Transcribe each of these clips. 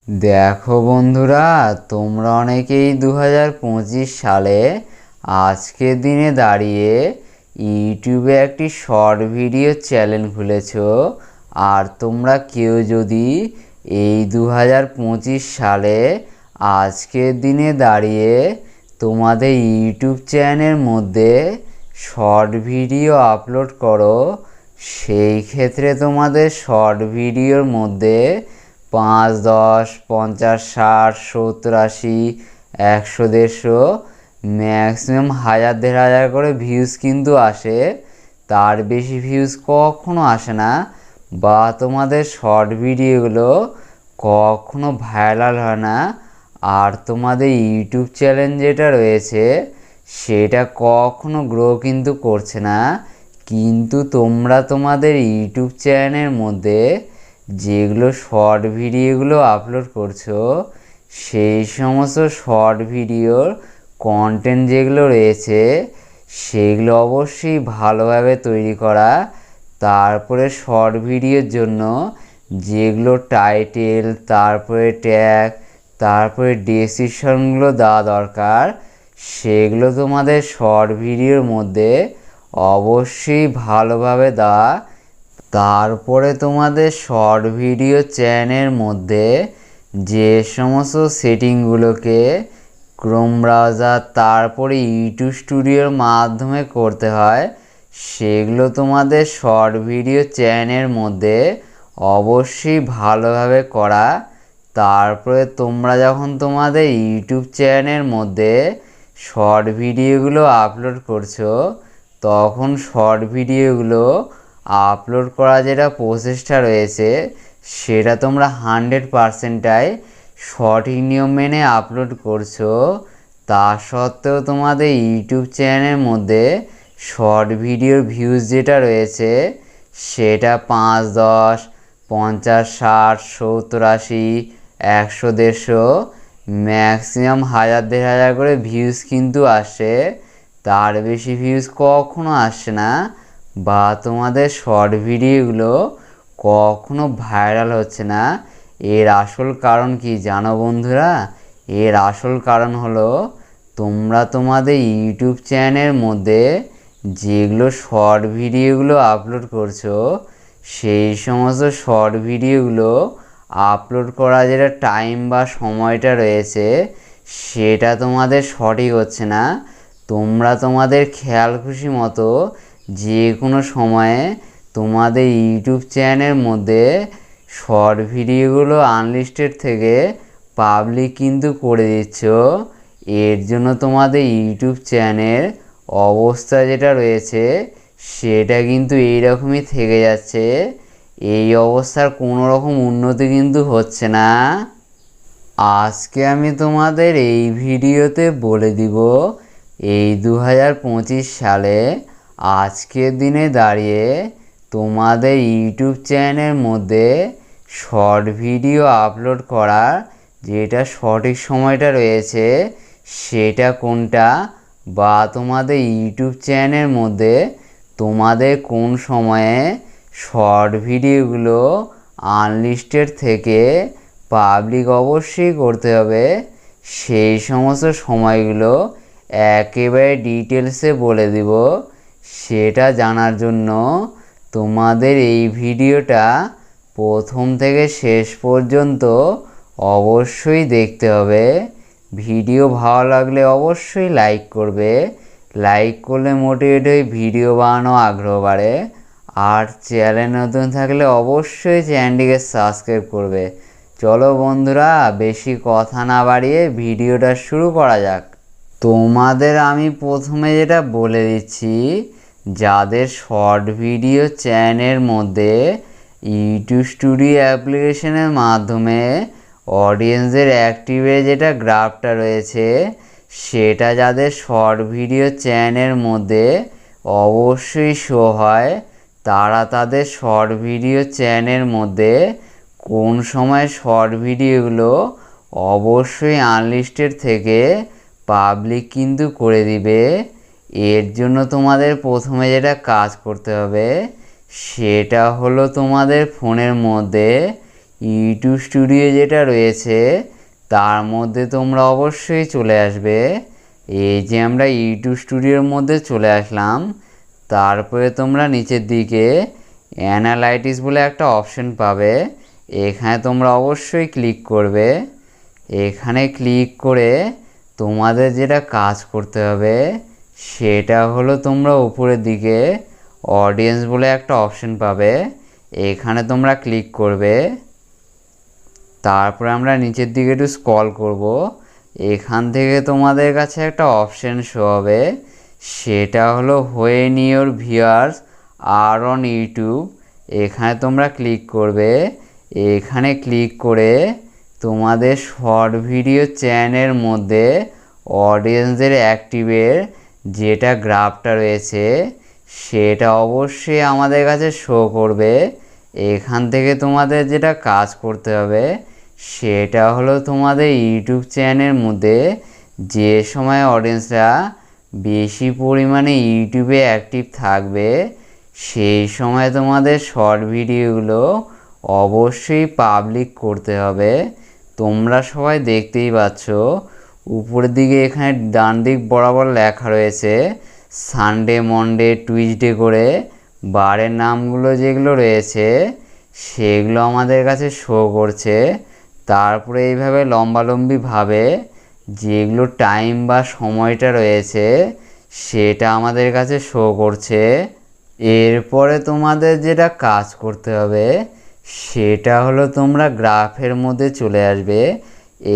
দেখো বন্ধুরা, তোমরা অনেকেই 2025 সালে আজকের দিনে দাঁড়িয়ে ইউটিউবে একটি শর্ট ভিডিও চ্যানেল খুলেছো। আর তোমরা কেউ যদি এই 2025 সালে আজকের দিনে দাঁড়িয়ে তোমাদের ইউটিউব চ্যানেলের মধ্যে শর্ট ভিডিও আপলোড করো, সেই ক্ষেত্রে তোমাদের শর্ট ভিডিওর মধ্যে 5, 10, 50, 60, 70, 80, 100, 150 ম্যাক্সিমাম 1000, 1500 করে ভিউজ কিন্তু আসে। তার বেশি ভিউজ কখনো আসে না, বা তোমাদের শর্ট ভিডিওগুলো কখনো ভাইরাল হয় না। আর তোমাদের ইউটিউব চ্যানেল যেটা রয়েছে সেটা কখনো গ্রো কিন্তু করছে না। কিন্তু তোমরা তোমাদের ইউটিউব চ্যানেলের মধ্যে যেগুলো শর্ট ভিডিওগুলো আপলোড করছো, সেই সমস্ত শর্ট ভিডিওর কন্টেন্ট যেগুলো রয়েছে সেগুলো অবশ্যই ভালোভাবে তৈরি করা। তারপরে শর্ট ভিডিওর জন্য যেগুলো টাইটেল, তারপরে ট্যাগ, তারপরে ডেসক্রিপশনগুলো দেওয়া দরকার, সেগুলো তোমাদের শর্ট ভিডিওর মধ্যে অবশ্যই ভালোভাবে দেওয়া। তারপরে তোমাদের শর্ট ভিডিও চ্যানেলের মধ্যে যে সমস্ত সেটিংগুলোকে ক্রোম ব্রাউজার তারপরে ইউটিউব স্টুডিওর মাধ্যমে করতে হয়, সেগুলো তোমাদের শর্ট ভিডিও চ্যানেলের মধ্যে অবশ্যই ভালোভাবে করা। তারপরে তোমরা যখন তোমাদের ইউটিউব চ্যানেলের মধ্যে শর্ট ভিডিওগুলো আপলোড করছো, তখন শর্ট ভিডিওগুলো আপলোড করা যেটা প্রসেসটা রয়েছে সেটা তোমরা 100%টাই সঠিক নিয়ম মেনে আপলোড করছো। তা সত্ত্বেও তোমাদের ইউটিউব চ্যানেলের মধ্যে শর্ট ভিডিওর ভিউজ যেটা রয়েছে সেটা 5, 10, 50, 60, 70, 80, 100, 150 ম্যাক্সিমাম 1000, 1500 করে ভিউজ কিন্তু আসে। তার বেশি ভিউজ কখনো আসে না, বা তোমাদের শর্ট ভিডিওগুলো কখনো ভাইরাল হচ্ছে না। এর আসল কারণ কি জানো বন্ধুরা? এর আসল কারণ হলো তোমরা তোমাদের ইউটিউব চ্যানেলের মধ্যে যেগুলো শর্ট ভিডিওগুলো আপলোড করছো, সেই সমস্ত শর্ট ভিডিওগুলো আপলোড করা যেটা টাইম বা সময়টা রয়েছে সেটা তোমাদের সঠিক হচ্ছে না। তোমরা তোমাদের খেয়াল খুশি মতো যে কোনো সময়ে তোমাদের ইউটিউব চ্যানেলের মধ্যে শর্ট ভিডিওগুলো আনলিস্টেড থেকে পাবলিক কিন্তু করে দিচ্ছ। এর জন্য তোমাদের ইউটিউব চ্যানেল অবস্থা যেটা রয়েছে সেটা কিন্তু এইরকমই থেকে যাচ্ছে। এই অবস্থার কোনো রকম উন্নতি কিন্তু হচ্ছে না। আজকে আমি তোমাদের এই ভিডিওতে বলে দিব এই 2025 সালে আজকের দিনে দাঁড়িয়ে তোমাদের ইউটিউব চ্যানেলের মধ্যে শর্ট ভিডিও আপলোড করার যেটা সঠিক সময়টা রয়েছে সেটা কোনটা, বা তোমাদের ইউটিউব চ্যানেলের মধ্যে তোমাদের কোন সময়ে শর্ট ভিডিওগুলো আনলিস্টেড থেকে পাবলিক অবশ্যই করতে হবে, সেই সমস্ত সময়গুলো একেবারে ডিটেলসে বলে দিব। সেটা জানার জন্য তোমাদের এই ভিডিওটা প্রথম থেকে শেষ পর্যন্ত অবশ্যই দেখতে হবে। ভিডিও ভালো লাগলে অবশ্যই লাইক করবে। লাইক করলে মোটিভেট হয়ে ভিডিও বানানো আগ্রহ বাড়ে। আর চ্যানেল নতুন থাকলে অবশ্যই চ্যানেলটিকে সাবস্ক্রাইব করবে। চলো বন্ধুরা, বেশি কথা না বাড়িয়ে ভিডিওটা শুরু করা যাক। তোমাদের আমি প্রথমে যেটা বলে দিচ্ছি, যাদের শর্ট ভিডিও চ্যানেলের মধ্যে ইউটিউব স্টুডিও অ্যাপ্লিকেশনের মাধ্যমে অডিয়েন্সের অ্যাক্টিভে যেটা গ্রাফটা রয়েছে সেটা যাদের শর্ট ভিডিও চ্যানেলের মধ্যে অবশ্যই শো হয়, তারা তাদের শর্ট ভিডিও চ্যানেলের মধ্যে কোন সময় শর্ট ভিডিওগুলো অবশ্যই আনলিস্টেড থেকে পাবলিক কিন্তু করে দিবে। এর জন্য তোমাদের প্রথমে যেটা কাজ করতে হবে সেটা হলো তোমাদের ফোনের মধ্যে ইউটিউব স্টুডিও যেটা রয়েছে তার মধ্যে তোমরা অবশ্যই চলে আসবে। এই যে আমরা ইউটিউব স্টুডিওর মধ্যে চলে আসলাম, তারপরে তোমরা নিচের দিকে অ্যানালাইটিক্স বলে একটা অপশন পাবে, এখানে তোমরা অবশ্যই ক্লিক করবে। এখানে ক্লিক করে তোমাদের যেটা কাজ করতে হবে সেটা হলো তোমরা উপরের দিকে অডিয়েন্স বলে একটা অপশন পাবে, এখানে তোমরা ক্লিক করবে। তারপরে আমরা নিচের দিকে একটু স্ক্রল করব, এখান থেকে তোমাদের কাছে একটা অপশন শো হবে, সেটা হলো when your viewers are on YouTube. এখানে তোমরা ক্লিক করবে। এখানে ক্লিক করে তোমাদের শর্ট ভিডিও চ্যানেলের মধ্যে অডিয়েন্সের অ্যাক্টিভের যেটা গ্রাফটা রয়েছে সেটা অবশ্যই আমাদের কাছে শো করবে। এখান থেকে তোমাদের যেটা কাজ করতে হবে সেটা হলো তোমাদের ইউটিউব চ্যানেলের মধ্যে যে সময় অডিয়েন্সরা বেশি পরিমাণে ইউটিউবে অ্যাক্টিভ থাকবে সেই সময় তোমাদের শর্ট ভিডিওগুলো অবশ্যই পাবলিক করতে হবে। তোমরা সবাই দেখতেই পাচ্ছ উপরের দিকে এখানে ডান দিক বরাবর লেখা রয়েছে সানডে, মনডে, টুইসডে করে বারের নামগুলো যেগুলো রয়েছে সেগুলো আমাদের কাছে শো করছে। তারপরে এইভাবে লম্বালম্বিভাবে যেগুলো টাইম বা সময়টা রয়েছে সেটা আমাদের কাছে শো করছে। এরপরে তোমাদের যেটা কাজ করতে হবে সেটা হলো তোমরা গ্রাফের মধ্যে চলে আসবে।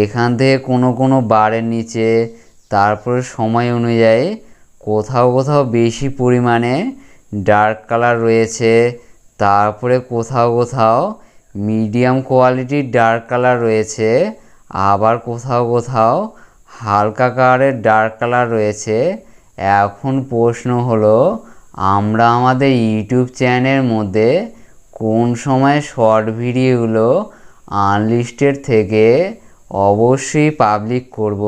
এখান থেকে কোনো বারের নিচে তারপরে সময় অনুযায়ী কোথাও কোথাও বেশি পরিমাণে ডার্ক কালার রয়েছে, তারপরে কোথাও কোথাও মিডিয়াম কোয়ালিটির ডার্ক কালার রয়েছে, আবার কোথাও কোথাও হালকা কালারের ডার্ক কালার রয়েছে। এখন প্রশ্ন হলো আমরা আমাদের ইউটিউব চ্যানেলের মধ্যে কোন সময় শর্ট ভিডিওগুলো আনলিস্টেড থেকে অবশ্যই পাবলিক করব।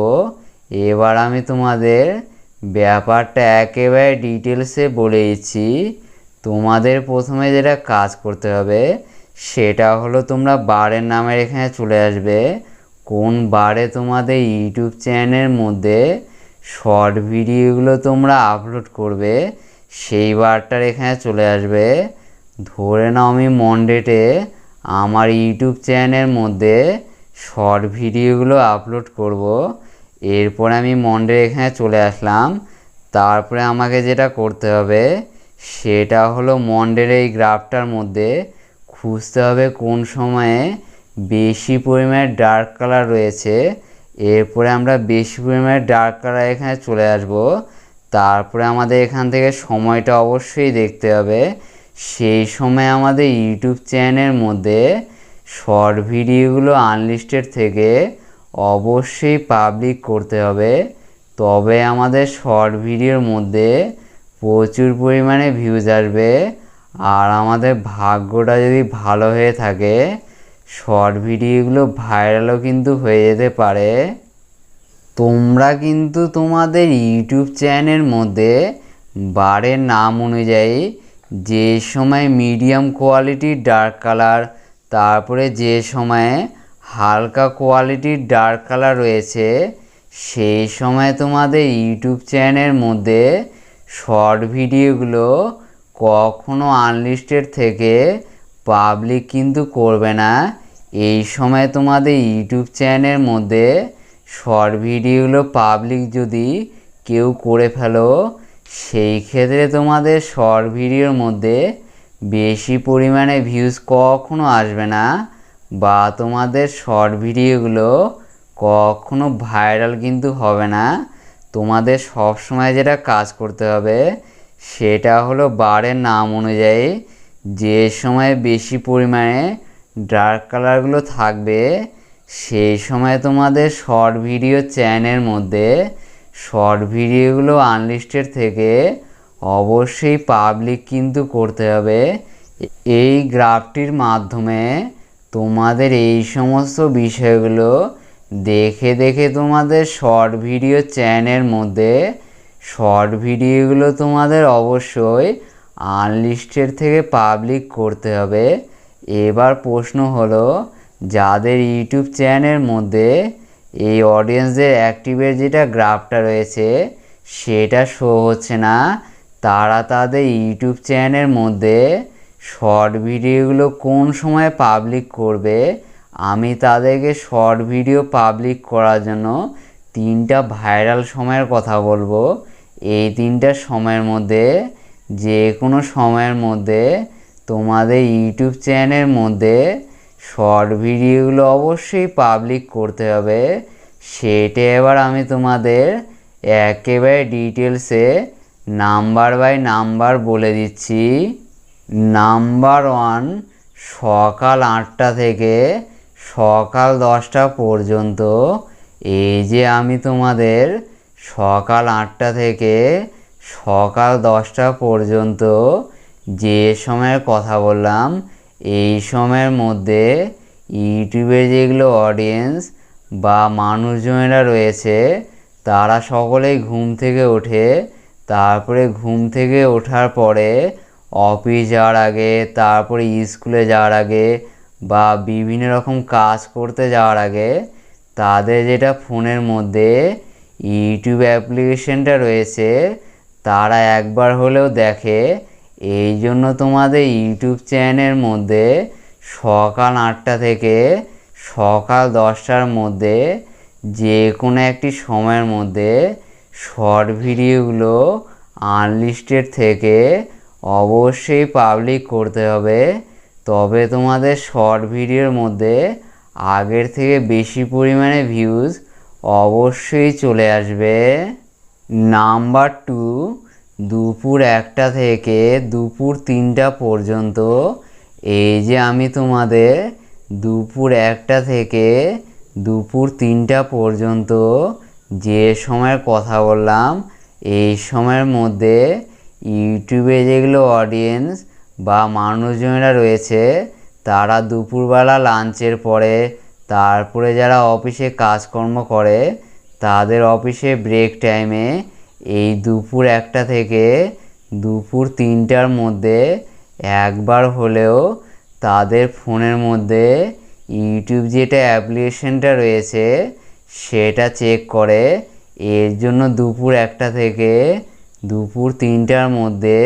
এবার আমি তোমাদের ব্যাপারটা একেবারে ডিটেলসে বলে দিচ্ছি। তোমাদের প্রথমে যেটা কাজ করতে হবে সেটা হলো তোমরা বারের নামের এখানে চলে আসবে, কোন বারে তোমাদের ইউটিউব চ্যানেলের মধ্যে শর্ট ভিডিওগুলো তোমরা আপলোড করবে সেই বারটার এখানে চলে আসবে। ধরে নাও আমি মনডেতে আমার ইউটিউব চ্যানেলের মধ্যে শর্ট ভিডিওগুলো আপলোড করব। এরপর আমি মনডে এখানে চলে আসলাম। তারপরে আমাকে যেটা করতে হবে সেটা হলো মনডের এই গ্রাফটার মধ্যে খুঁজতে হবে কোন সময়ে বেশি পরিমাণে ডার্ক কালার রয়েছে। এরপরে আমরা বেশি পরিমাণে ডার্ক কালার এখানে চলে আসব। তারপরে আমাদের এখান থেকে সময়টা অবশ্যই দেখতে হবে, সেই সময় আমাদের ইউটিউব চ্যানেলের মধ্যে শর্ট ভিডিওগুলো আনলিস্টেড থেকে অবশ্যই পাবলিক করতে হবে, তবে আমাদের শর্ট ভিডিওর মধ্যে প্রচুর পরিমাণে ভিউজ আসবে। আর আমাদের ভাগ্যটা যদি ভালো হয়ে থাকে শর্ট ভিডিওগুলো ভাইরালও কিন্তু হয়ে যেতে পারে। তোমরা কিন্তু তোমাদের ইউটিউব চ্যানেলের মধ্যে বারের নাম অনুযায়ী যে সময় মিডিয়াম কোয়ালিটির ডার্ক কালার, তারপরে যে সময়ে হালকা কোয়ালিটির ডার্ক কালার রয়েছে সেই সময় তোমাদের ইউটিউব চ্যানেলের মধ্যে শর্ট ভিডিওগুলো কখনো আনলিস্টেড থেকে পাবলিক কিন্তু করবে না। এই সময় তোমাদের ইউটিউব চ্যানেলের মধ্যে শর্ট ভিডিওগুলো পাবলিক যদি কেউ করে ফেলো সেই ক্ষেত্রে তোমাদের শর্ট ভিডিওর মধ্যে বেশি পরিমাণে ভিউজ কখনো আসবে না, বা তোমাদের শর্ট ভিডিওগুলো কখনো ভাইরাল কিন্তু হবে না। তোমাদের সব সময় যেটা কাজ করতে হবে সেটা হলো বারের নাম অনুযায়ী যে সময় বেশি পরিমাণে ডার্ক কালারগুলো থাকবে সেই সময় তোমাদের শর্ট ভিডিও চ্যানেলের মধ্যে শর্ট ভিডিওগুলো আনলিস্টেড থেকে অবশ্যই পাবলিক কিন্তু করতে হবে। এই গ্রাফটির মাধ্যমে তোমাদের এই সমস্ত বিষয়গুলো দেখে দেখে তোমাদের শর্ট ভিডিও চ্যানেলের মধ্যে শর্ট ভিডিওগুলো তোমাদের অবশ্যই আনলিস্টেড থেকে পাবলিক করতে হবে। এবার প্রশ্ন হলো যাদের ইউটিউব চ্যানেলের মধ্যে এই অডিয়েন্সদের অ্যাক্টিভের যেটা গ্রাফটা রয়েছে সেটা শো হচ্ছে না, তারা তাদের ইউটিউব চ্যানেলের মধ্যে শর্ট ভিডিওগুলো কোন সময় পাবলিক করবে। আমি তাদেরকে শর্ট ভিডিও পাবলিক করার জন্য 3টা ভাইরাল সময়ের কথা বলবো। এই 3টা সময়ের মধ্যে যে কোনো সময়ের মধ্যে তোমাদের ইউটিউব চ্যানেলের মধ্যে শর্ট ভিডিওগুলো অবশ্যই পাবলিক করতে হবে। সেটা এবার আমি তোমাদের একেবারে ডিটেলসে নাম্বার বাই নাম্বার বলে দিচ্ছি। নাম্বার 1, সকাল 8টা থেকে সকাল 10টা পর্যন্ত। এই যে আমি তোমাদের সকাল 8টা থেকে সকাল 10টা পর্যন্ত যে সময়ের কথা বললাম, এই সময়ের মধ্যে ইউটিউবে যেগুলো অডিয়েন্স বা মানুষজনেরা রয়েছে তারা সকলেই ঘুম থেকে ওঠে। তারপরে ঘুম থেকে ওঠার পরে অফিস যাওয়ার আগে, তারপরে স্কুলে যাওয়ার আগে বা বিভিন্ন রকম কাজ করতে যাওয়ার আগে তাদের যেটা ফোনের মধ্যে ইউটিউব অ্যাপ্লিকেশনটা রয়েছে তারা একবার হলেও দেখে। এই জন্য তোমাদের ইউটিউব চ্যানেলের মধ্যে সকাল 8টা থেকে সকাল 10টার মধ্যে যে কোনো একটি সময়ের মধ্যে শর্ট ভিডিওগুলো আনলিস্টেড থেকে অবশ্যই পাবলিক করতে হবে। তবে তোমাদের শর্ট ভিডিওর মধ্যে আগের থেকে বেশি পরিমাণে ভিউজ অবশ্যই চলে আসবে। নাম্বার 2, দুপুর 1টা থেকে দুপুর 3টা পর্যন্ত। এই যে আমি তোমাদের দুপুর 1টা থেকে দুপুর 3টা পর্যন্ত যে সময়ের কথা বললাম, এই সময়ের মধ্যে ইউটিউবে যেগুলো অডিয়েন্স বা মানুষজনেরা রয়েছে তারা দুপুরবেলা লাঞ্চের পরে, তারপরে যারা অফিসে কাজকর্ম করে তাদের অফিসে ব্রেক টাইমে এই দুপুর 1টা থেকে দুপুর 3টার মধ্যে একবার হলেও তাদের ফোনের মধ্যে ইউটিউব যেটা অ্যাপ্লিকেশনটা রয়েছে সেটা চেক করে। এর জন্য দুপুর 1টা থেকে দুপুর 3টার মধ্যে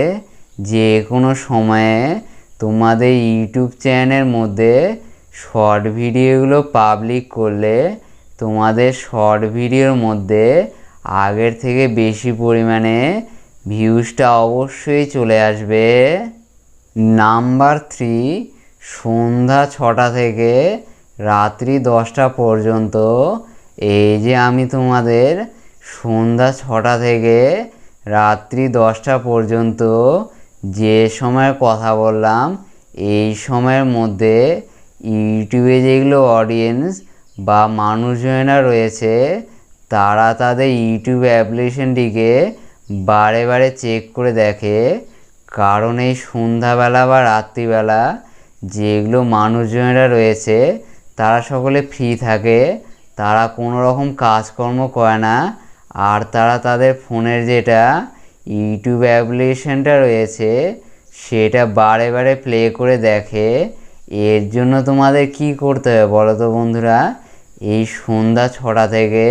যে কোনো সময়ে তোমাদের ইউটিউব চ্যানেলের মধ্যে শর্ট ভিডিওগুলো পাবলিক করলে তোমাদের শর্ট ভিডিওর মধ্যে আগের থেকে বেশি পরিমাণে ভিউজটা অবশ্যই চলে আসবে। নাম্বার 3, সন্ধ্যা 6টা থেকে রাত্রি 10টা পর্যন্ত। এই যে আমি তোমাদের সন্ধ্যা 6টা থেকে রাত্রি 10টা পর্যন্ত যে সময়ের কথা বললাম, এই সময়ের মধ্যে ইউটিউবে যেগুলো অডিয়েন্স বা মানুষজনেরা রয়েছে তারা তাদের ইউটিউব অ্যাপ্লিকেশনটিকে বারে বারে চেক করে দেখে। কারণ এই সন্ধ্যাবেলা বা রাত্রিবেলা যেগুলো মানুষজনেরা রয়েছে তারা সকলে ফ্রি থাকে, তারা কোনো রকম কাজকর্ম করে না, আর তারা তাদের ফোনের যেটা ইউটিউব অ্যাপ্লিকেশনটা রয়েছে সেটা বারে বারে প্লে করে দেখে। এর জন্য তোমাদের কি করতে হবে বলো তো বন্ধুরা? এই সন্ধ্যা 6টা থেকে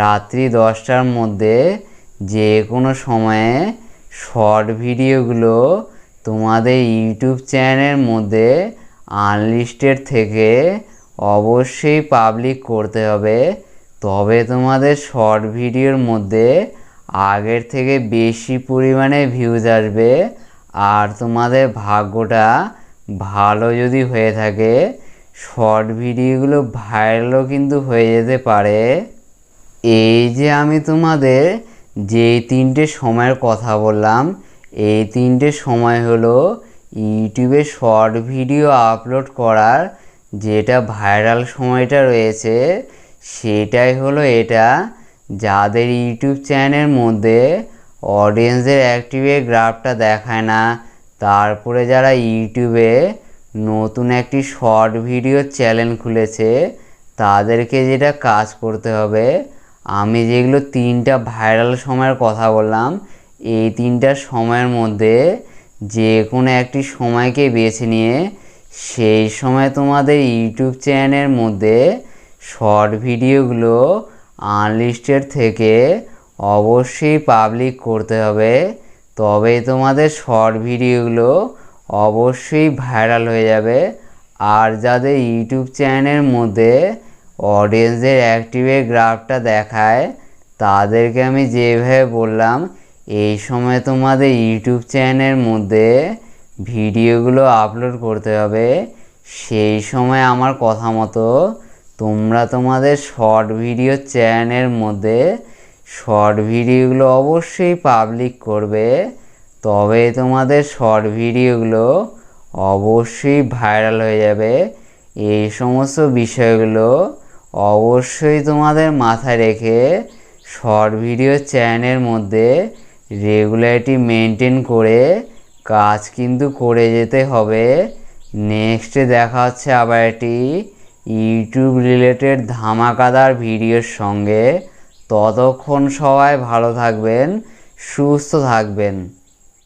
রাত্রি 10টার মধ্যে যে কোনো সময়ে শর্ট ভিডিওগুলো তোমাদের ইউটিউব চ্যানেলের মধ্যে আনলিস্টেড থেকে অবশ্যই পাবলিক করতে হবে। তবে তোমাদের শর্ট ভিডিওর মধ্যে আগের থেকে বেশি পরিমাণে ভিউজ আসবে। আর তোমাদের ভাগ্যটা ভালো যদি হয়ে থাকে শর্ট ভিডিওগুলো ভাইরালও কিন্তু হয়ে যেতে পারে। এই যে আমি তোমাদের যে 3টে সময়ের কথা বললাম, এই 3টে সময় হলো ইউটিউবে শর্ট ভিডিও আপলোড করার যেটা ভাইরাল সময়টা রয়েছে সেটাই হলো এটা। যাদের ইউটিউব চ্যানেলের মধ্যে অডিয়েন্সের অ্যাক্টিভের গ্রাফটা দেখায় না, তারপরে যারা ইউটিউবে নতুন একটি শর্ট ভিডিও চ্যানেল খুলেছে তাদেরকে যেটা কাজ করতে হবে, আমি যেগুলো 3টা ভাইরাল সময়ের কথা বললাম এই 3টা সময়ের মধ্যে যে কোনো একটি সময়কে বেছে নিয়ে সেই সময় তোমাদের ইউটিউব চ্যানেলের মধ্যে শর্ট ভিডিওগুলো আনলিস্টেড থেকে অবশ্যই পাবলিক করতে হবে, তবেই তোমাদের শর্ট ভিডিওগুলো অবশ্যই ভাইরাল হয়ে যাবে। আর যাদের ইউটিউব চ্যানেলের মধ্যে অডিয়েন্সের অ্যাক্টিভের গ্রাফটা দেখায় তাদেরকে আমি যেভাবে বললাম এই সময় তোমাদের ইউটিউব চ্যানেলের মধ্যে ভিডিওগুলো আপলোড করতে হবে। সেই সময় আমার কথা মতো তোমরা তোমাদের শর্ট ভিডিও চ্যানেলের মধ্যে শর্ট ভিডিওগুলো অবশ্যই পাবলিক করবে, তবে তোমাদের শর্ট ভিডিওগুলো অবশ্যই ভাইরাল হয়ে যাবে। এই সমস্ত বিষয়গুলো অবশ্যই তোমাদের মাথায় রেখে শর্ট ভিডিও চ্যানেলের মধ্যে রেগুলারিটি মেনটেন করে কাজ কিন্তু করে যেতে হবে। নেক্সটে দেখা হচ্ছে আবার একটি ইউটিউব রিলেটেড ধামাকাদার ভিডিওর সঙ্গে। ততক্ষণ সবাই ভালো থাকবেন, সুস্থ থাকবেন।